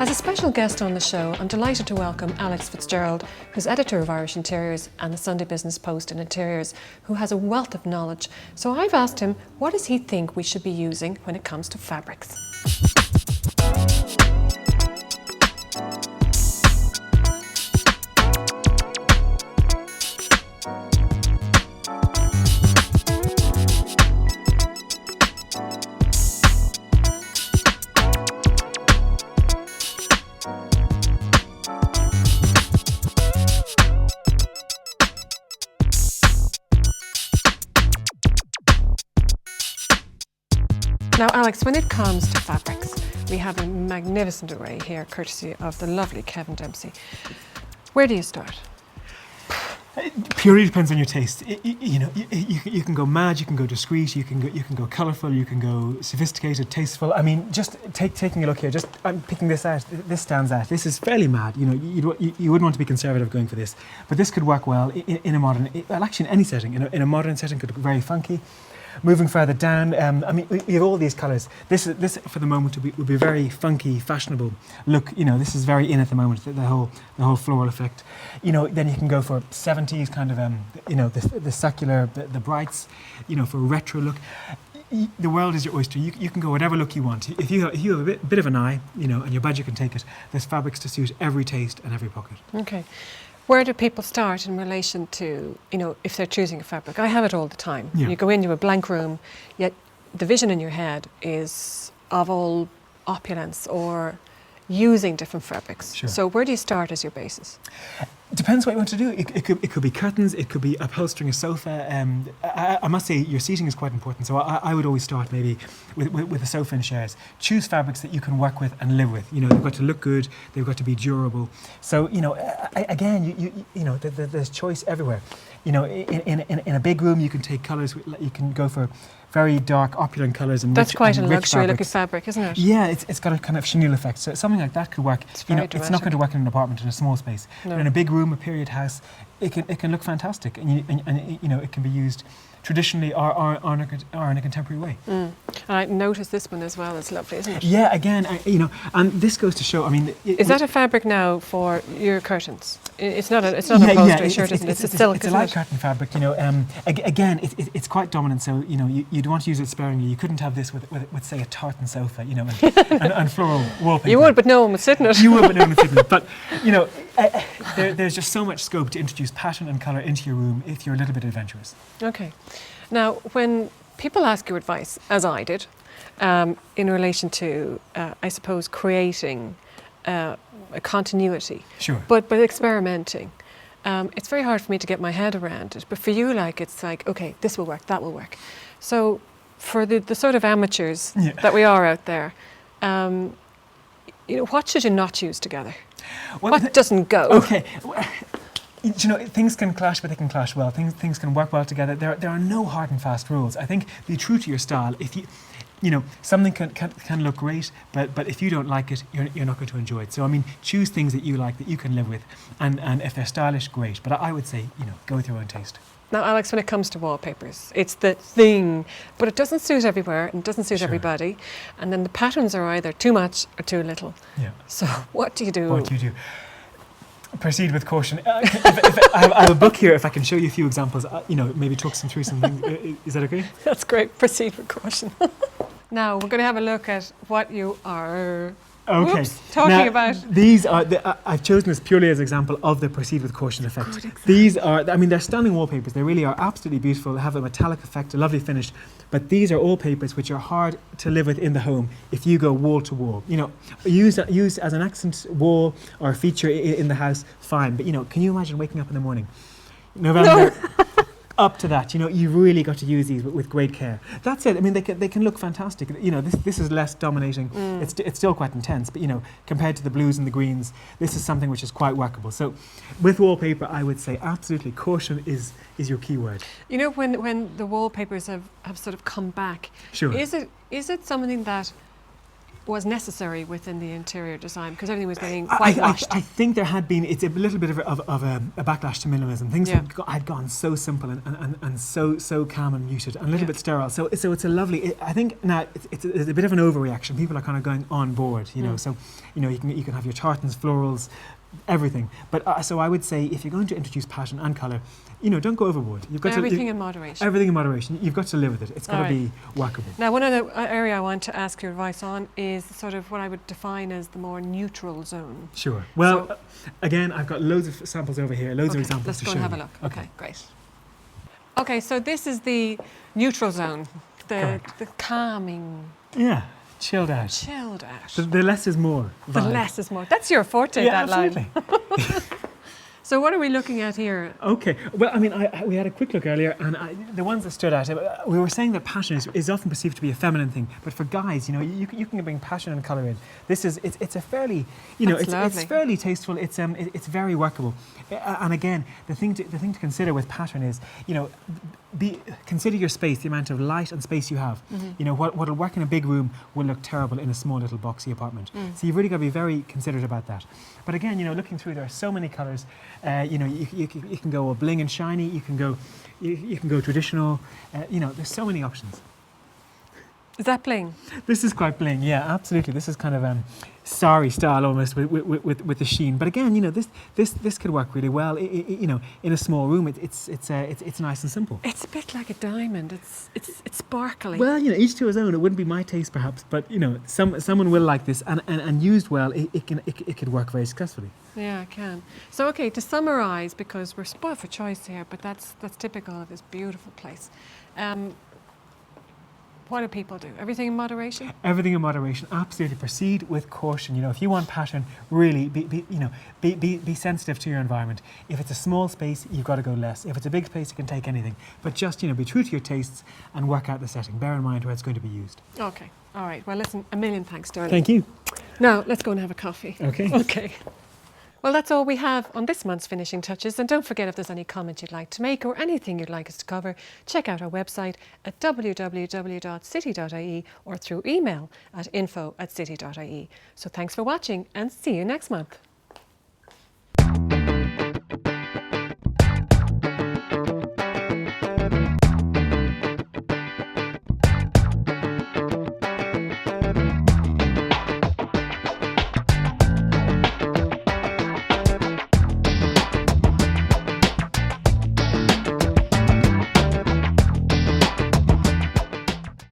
As a special guest on the show, I'm delighted to welcome Alex Fitzgerald, who's editor of Irish Interiors and the Sunday Business Post in Interiors, who has a wealth of knowledge. So I've asked him, what does he think we should be using when it comes to fabrics? Now, Alex, when it comes to fabrics, we have a magnificent array here, courtesy of the lovely Kevin Dempsey. Where do you start? It purely depends on your taste. You can go mad, you can go discreet, you can go colourful, you can go sophisticated, tasteful. I mean, just taking a look here. I'm picking this out. This stands out. This is fairly mad. You wouldn't want to be conservative going for this, but this could work well in a modern. Well, actually, in any setting. In a modern setting, could look very funky. Moving further down, I mean, we have all these colours. This for the moment would be a very funky, fashionable look. This is very in at the moment. The whole floral effect. Then you can go for 70s kind of, the secular, the brights. For a retro look. The world is your oyster. You can go whatever look you want. If you have a bit of an eye, and your budget can take it. There's fabrics to suit every taste and every pocket. Okay. Where do people start in relation to, if they're choosing a fabric? I have it all the time. Yeah. You go into a blank room, yet the vision in your head is of all opulence or using different fabrics. Sure. So where do you start as your basis? Depends what you want to do. It could be curtains, it could be upholstering a sofa. I must say your seating is quite important, so I would always start maybe with a sofa and chairs. Choose fabrics that you can work with and live with. They've got to look good, they've got to be durable. So again, there's choice everywhere. In a big room, you can take colours. You can go for very dark, opulent colours and that's rich, quite and a rich luxury-looking fabrics. fabric, isn't it? Yeah, it's got a kind of chenille effect. So something like that could work. It's It's not going to work in an apartment in a small space. No. But in a big room, a period house, it can look fantastic, and it can be used traditionally or in a contemporary way. And I noticed this one as well. It's lovely, isn't it? Yeah, again, and this goes to show. I mean, Is that a fabric now for your curtains? It's not a upholstery shirt, isn't it? It's a silk, It's a isn't light it? curtain fabric. Again, it's quite dominant. So you'd want to use it sparingly. You couldn't have this with say a tartan sofa, and floral wallpaper. You would, but no one would sit in it. You would, but no one would sit in it. But there's just so much scope to introduce pattern and colour into your room if you're a little bit adventurous. Okay. Now, when people ask you advice, as I did, in relation to, I suppose, creating a continuity, Sure. but experimenting, it's very hard for me to get my head around it. But for you, it's like, okay, this will work, that will work. So for the sort of amateurs that we are out there, what should you not use together? Well, What doesn't go? Okay. Things can clash, but they can clash well. Things can work well together. There are no hard and fast rules. I think be true to your style. If something can look great, but if you don't like it, you're not going to enjoy it. So I mean, choose things that you like, that you can live with, and if they're stylish, great. But I would say, go with your own taste. Now, Alex, when it comes to wallpapers, it's the thing, but it doesn't suit everywhere and it doesn't suit Sure. everybody. And then the patterns are either too much or too little. Yeah. So what do you do? What do you do? Proceed with caution. If I have a book here. If I can show you a few examples, maybe talk some through something. Is that okay? That's great. Proceed with caution. Now, we're going to have a look at what you are talking about. These are, I've chosen this purely as an example of the proceed with caution effect. Good example. These are, they're stunning wallpapers. They really are absolutely beautiful. They have a metallic effect, a lovely finish. But these are all papers which are hard to live with in the home if you go wall to wall. Use as an accent wall or a feature in the house, fine. But, can you imagine waking up in the morning? November. Up to that, you really got to use these with great care. That's it. I mean, they can look fantastic. This is less dominating. It's still quite intense, but compared to the blues and the greens, this is something which is quite workable. So, with wallpaper, I would say absolutely caution is your key word. When the wallpapers have sort of come back, Sure. is it something that was necessary within the interior design because everything was getting I whitewashed. think there had been, it's a little bit of a backlash to minimalism. Things Yeah. had gone so simple and so calm and muted and a little Yeah. bit sterile. So it's a lovely, I think now it's a bit of an overreaction. People are kind of going on board, you know. So, you know, you can have your tartans, florals, everything. But so I would say if you're going to introduce pattern and colour, you know, don't go overboard. You've got Everything to in moderation. everything in moderation. You've got to live with it. It's got to All be workable. Now, one other area I want to ask your advice on is sort of what I would define as the more neutral zone. Sure. Well, So- again, I've got loads of samples over here, loads of Okay, examples let's to go show and have a you. look. Okay, great. Okay, so this is the neutral zone, the calming, Yeah, chilled out. chilled out. The less is more. The vibe. less is more. That's your forte, Yeah, that line. absolutely. So what are we looking at here? Okay. Well, I mean, we had a quick look earlier, and the ones that stood out, we were saying that passion is often perceived to be a feminine thing, but for guys, you know, you can bring passion and colour in. It's a fairly, you know, That's it's lovely. fairly tasteful. It's very workable, and again, the thing to consider with pattern is, you know, consider your space, the amount of light and space you have. You know, what'll work in a big room will look terrible in a small little boxy apartment. So you've really got to be very considerate about that. But again, you know, looking through, there are so many colours. You know, you can go bling and shiny. You can go traditional. You know, there's so many options. Is that bling? This is quite bling, yeah, absolutely. This is kind of sari style almost with the sheen. But again, you know, this could work really well. You know, in a small room, it's nice and simple. It's a bit like a diamond. It's sparkly. Well, you know, each to his own. It wouldn't be my taste, perhaps, but you know, someone will like this, and used well, it could work very successfully. Yeah, I can. So, okay, to summarise, because we're spoiled for choice here, but that's typical of this beautiful place. What do people do? Everything in moderation? Everything in moderation. Absolutely, proceed with caution. You know, if you want pattern, really be sensitive to your environment. If it's a small space, you've got to go less. If it's a big space, you can take anything. But just, you know, be true to your tastes and work out the setting. Bear in mind where it's going to be used. Okay, all right. Well, listen, a million thanks, darling. Thank you. Now, let's go and have a coffee. Okay. Okay. Well, that's all we have on this month's Finishing Touches. And don't forget, if there's any comment you'd like to make or anything you'd like us to cover, check out our website at www.city.ie or through email at info@city.ie. So thanks for watching and see you next month.